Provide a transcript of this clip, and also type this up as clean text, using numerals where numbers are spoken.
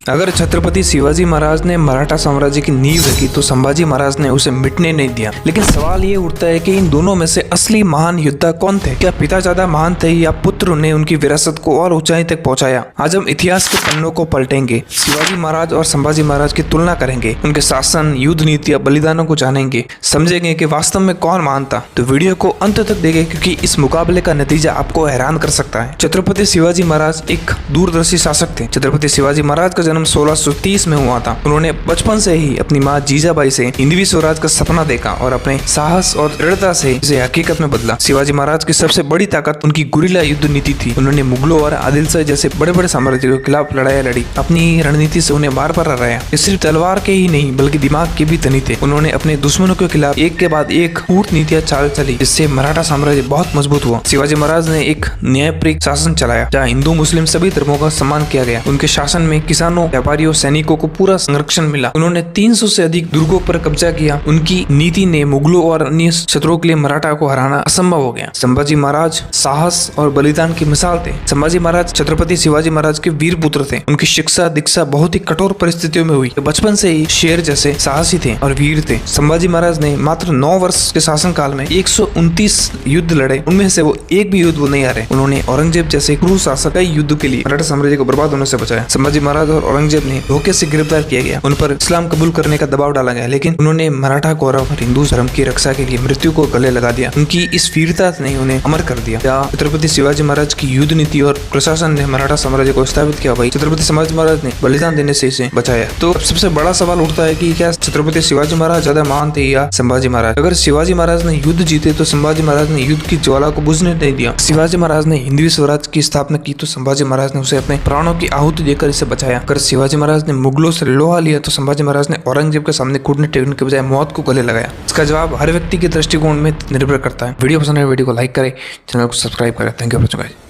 अगर छत्रपति शिवाजी महाराज ने मराठा साम्राज्य की नींव रखी तो संभाजी महाराज ने उसे मिटने नहीं दिया। लेकिन सवाल ये उठता है कि इन दोनों में से असली महान योद्धा कौन थे? क्या पिता ज्यादा महान थे या पुत्र ने उनकी विरासत को और ऊंचाई तक पहुंचाया? आज हम इतिहास के पन्नों को पलटेंगे, शिवाजी महाराज और संभाजी महाराज की तुलना करेंगे, उनके शासन, युद्ध नीति या बलिदानों को जानेंगे, समझेंगे कि वास्तव में कौन महान था। तो वीडियो को अंत तक देखें क्योंकि इस मुकाबले का नतीजा आपको हैरान कर सकता है। छत्रपति शिवाजी महाराज एक दूरदर्शी शासक थे। छत्रपति शिवाजी महाराज का जन्म 1630 में हुआ था। उन्होंने बचपन से ही अपनी माँ जीजाबाई से हिंदवी स्वराज का सपना देखा और अपने साहस और दृढ़ता से इसे हकीकत में बदला। शिवाजी महाराज की सबसे बड़ी ताकत उनकी गुरिल्ला युद्ध नीति थी। उन्होंने मुगलों और आदिल शाह जैसे बड़े बड़े साम्राज्यों के खिलाफ लड़ाई लड़ी। अपनी रणनीति से उन्हें बार बार हराया। ये सिर्फ तलवार के ही नहीं बल्कि दिमाग के भी धनी थे। उन्होंने अपने दुश्मनों के खिलाफ एक के बाद एक कूटनीतियां चाल चली, जिससे मराठा साम्राज्य बहुत मजबूत हुआ। शिवाजी महाराज ने एक न्यायप्रिय शासन चलाया जहाँ हिंदू मुस्लिम सभी धर्मों का सम्मान किया गया। उनके शासन में किसानों, व्यापारियों, सैनिकों को पूरा संरक्षण मिला। उन्होंने 300 से अधिक दुर्गों पर कब्जा किया। उनकी नीति ने मुगलों और अन्य शत्रुओं के लिए मराठा को हराना असंभव हो गया। संभाजी महाराज साहस और बलिदान की मिसाल थे। संभाजी महाराज छत्रपति शिवाजी महाराज के वीर पुत्र थे। उनकी शिक्षा दीक्षा बहुत ही कठोर परिस्थितियों में हुई। बचपन से ही शेर जैसे साहसी थे और वीर थे। संभाजी महाराज ने मात्र 9 वर्ष के शासन काल में 129 युद्ध लड़े। उनमें से वो एक भी युद्ध वो नहीं हारे। उन्होंने औरंगजेब जैसे क्रूर शासक कई युद्ध के लिए मराठा साम्राज्य को बर्बाद होने से बचाया। संभाजी महाराज और औरंगजेब ने धोखे से गिरफ्तार किया गया। उन पर इस्लाम कबूल करने का दबाव डाला गया, लेकिन उन्होंने मराठा गौरव और हिंदू धर्म की रक्षा के लिए मृत्यु को गले लगा दिया। उनकी इस वीरता ने उन्हें अमर कर दिया। छत्रपति शिवाजी महाराज की युद्ध नीति और प्रशासन ने मराठा साम्राज्य को स्थापित किया। वही छत्रपति शिवाजी महाराज ने बलिदान देने से इसे बचाया। तो सबसे बड़ा सवाल उठता है कि क्या छत्रपति शिवाजी महाराज ज्यादा महान थे या संभाजी महाराज? अगर शिवाजी महाराज ने युद्ध जीते तो संभाजी महाराज ने युद्ध की ज्वाला को बुझने नहीं दिया। शिवाजी महाराज ने हिंदवी स्वराज की स्थापना की तो संभाजी महाराज ने उसे अपने प्राणों की आहुति देकर इसे बचाया। अगर शिवाजी महाराज ने मुगलों से लोहा लिया तो संभाजी महाराज ने औरंगजेब के सामने घुटने टेकने के बजाय मौत को गले लगाया। इसका जवाब हर व्यक्ति के दृष्टिकोण में निर्भर करता है। वीडियो पसंद है वीडियो को लाइक करें, चैनल को सब्सक्राइब करें। Thank you for watching guys.